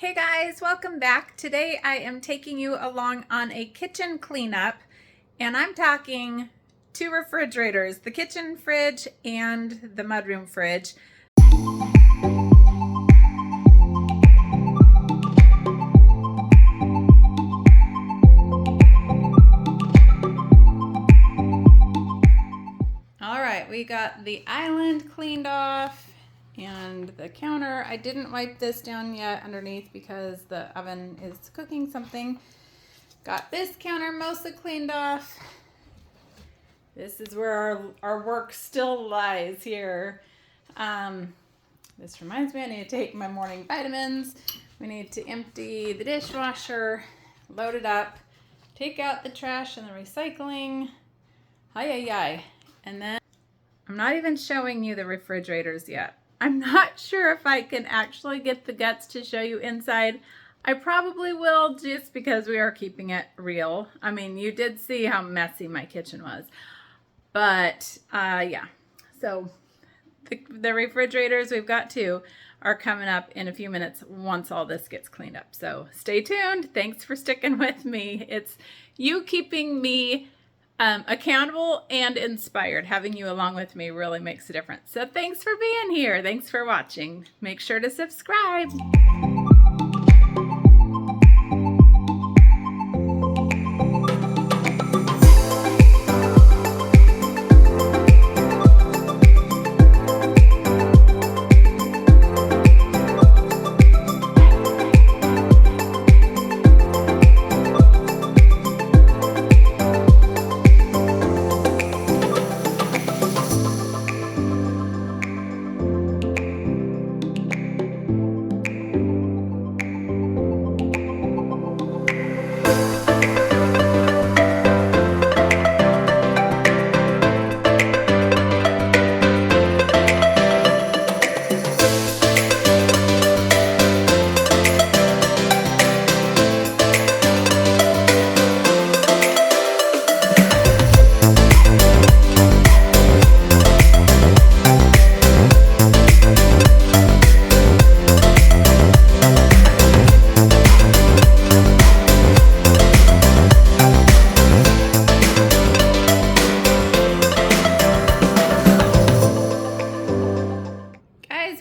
Hey guys, welcome back. Today I am taking you along on a kitchen cleanup, and I'm talking two refrigerators, the kitchen fridge and the mudroom fridge. All right, we got the island cleaned off and the counter. I didn't wipe this down yet underneath because the oven is cooking something. Got this counter mostly cleaned off. This is where our work still lies here. This reminds me I need to take my morning vitamins. We need to empty the dishwasher, load it up, take out the trash and the recycling. Ay. And then I'm not even showing you the refrigerators yet. I'm not sure if I can actually get the guts to show you inside. I probably will, just because we are keeping it real. I mean, you did see how messy my kitchen was. But yeah, so the refrigerators, we've got two, are coming up in a few minutes once all this gets cleaned up. So stay tuned. Thanks for sticking with me. It's you keeping me accountable and inspired. Having you along with me really makes a difference. So thanks for being here. Thanks for watching. Make sure to subscribe.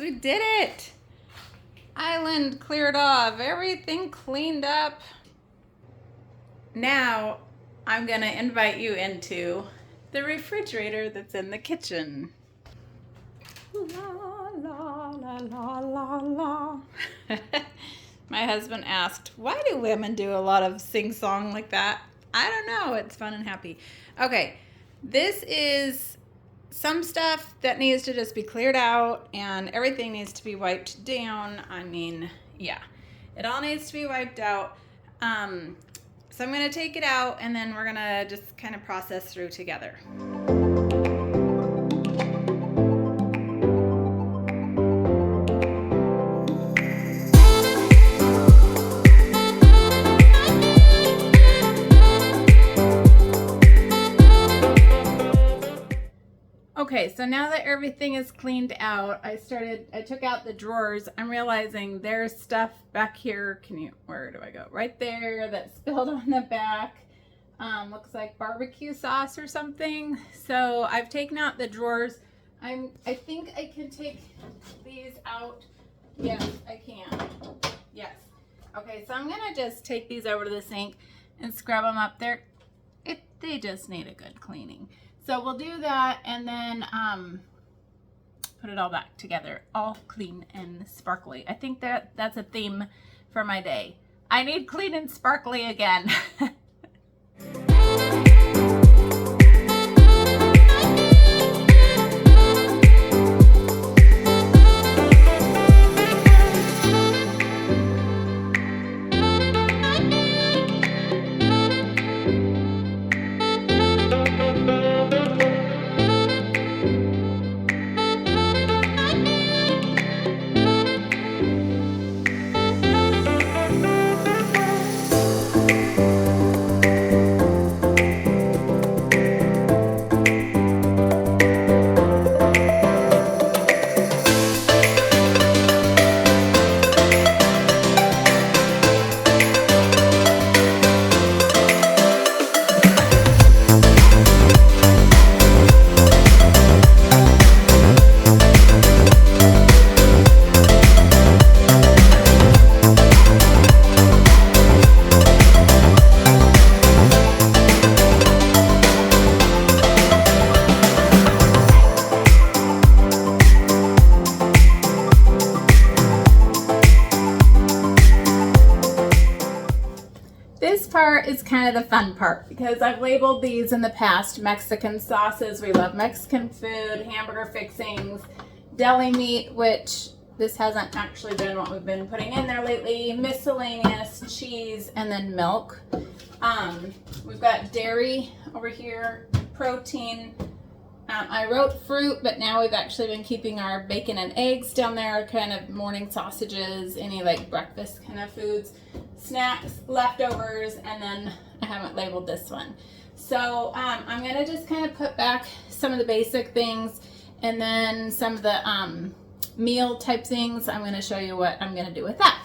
We did it! Island cleared off, everything cleaned up. Now I'm gonna invite you into the refrigerator that's in the kitchen. La la la la la la. My husband asked, why do women do a lot of sing-song like that? I don't know, it's fun and happy. Okay, this is some stuff that needs to just be cleared out, and everything needs to be wiped down. I mean, yeah, it all needs to be wiped out. So I'm going to take it out, and then we're going to just kind of process through together. Okay, so now that everything is cleaned out, I took out the drawers. I'm realizing there's stuff back here. Where do I go? Right there, that spilled on the back. Looks like barbecue sauce or something. So I've taken out the drawers. I think I can take these out. Yes, I can. Yes. Okay, so I'm gonna just take these over to the sink and scrub them up there. They just need a good cleaning. So we'll do that, and then put it all back together, all clean and sparkly. I think that's a theme for my day. I need clean and sparkly again. part is kind of the fun part because I've labeled these in the past Mexican sauces. We love Mexican food, hamburger fixings, deli meat, which this hasn't actually been what we've been putting in there lately, miscellaneous, cheese, and then milk. We've got dairy over here, protein. I wrote fruit, but now we've actually been keeping our bacon and eggs down there, kind of morning sausages, any like breakfast kind of foods, snacks, leftovers, and then I haven't labeled this one. So I'm gonna just kind of put back some of the basic things, and then some of the meal type things. I'm gonna show you what I'm gonna do with that.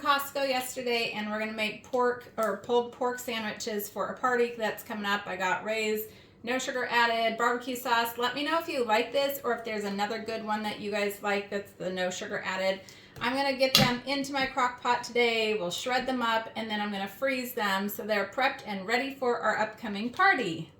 Costco yesterday, and we're gonna make pork or pulled pork sandwiches for a party that's coming up. I got Ray's no sugar added barbecue sauce. Let me know if you like this or if there's another good one that you guys like that's the no sugar added. I'm gonna get them into my crock pot today. We'll shred them up, and then I'm gonna freeze them so they're prepped and ready for our upcoming party.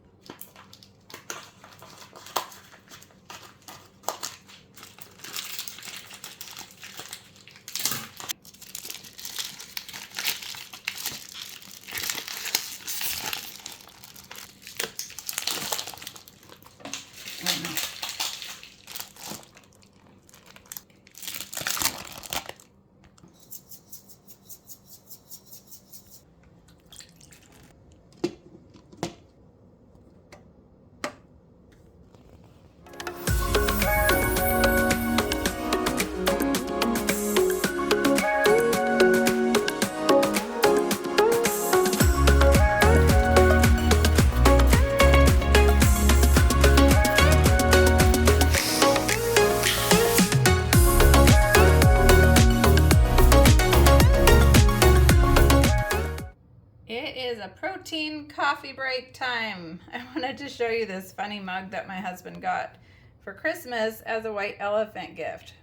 Protein coffee break time. I wanted to show you this funny mug that my husband got for Christmas as a white elephant gift.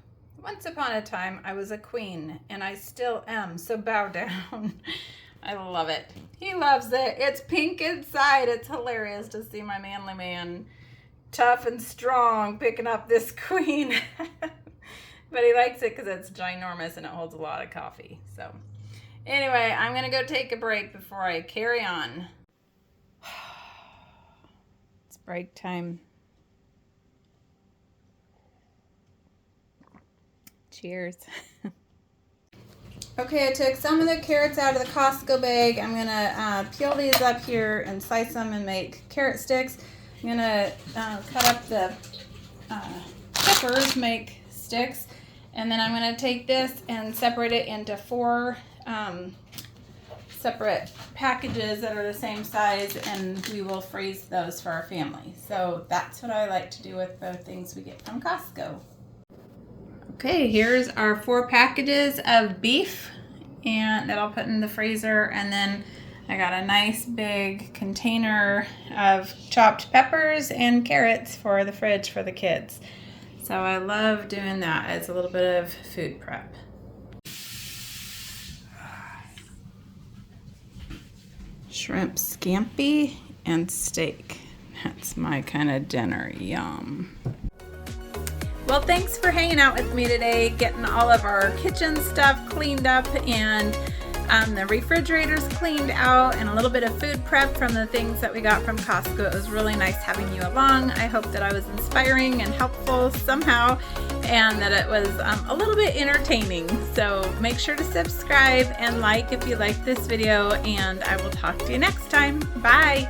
Once upon a time, I was a queen, and I still am, so bow down. I love it. He loves it. It's pink inside. It's hilarious to see my manly man, tough and strong, picking up this queen. But he likes it because it's ginormous and it holds a lot of coffee. So anyway, I'm going to go take a break before I carry on. It's break time. Cheers. Okay, I took some of the carrots out of the Costco bag. I'm going to peel these up here and slice them and make carrot sticks. I'm going to cut up the peppers, make sticks. And then I'm going to take this and separate it into 4 separate packages that are the same size, and we will freeze those for our family. So that's what I like to do with the things we get from Costco. Okay, here's our 4 packages of beef, and that I'll put in the freezer. And then I got a nice big container of chopped peppers and carrots for the fridge for the kids. So I love doing that as a little bit of food prep. Shrimp scampi and steak. That's my kind of dinner. Yum. Well, thanks for hanging out with me today, getting all of our kitchen stuff cleaned up and the refrigerators cleaned out, and a little bit of food prep from the things that we got from Costco. It was really nice having you along. I hope that I was inspiring and helpful somehow, and that it was a little bit entertaining. So make sure to subscribe and like if you like this video, and I will talk to you next time. Bye.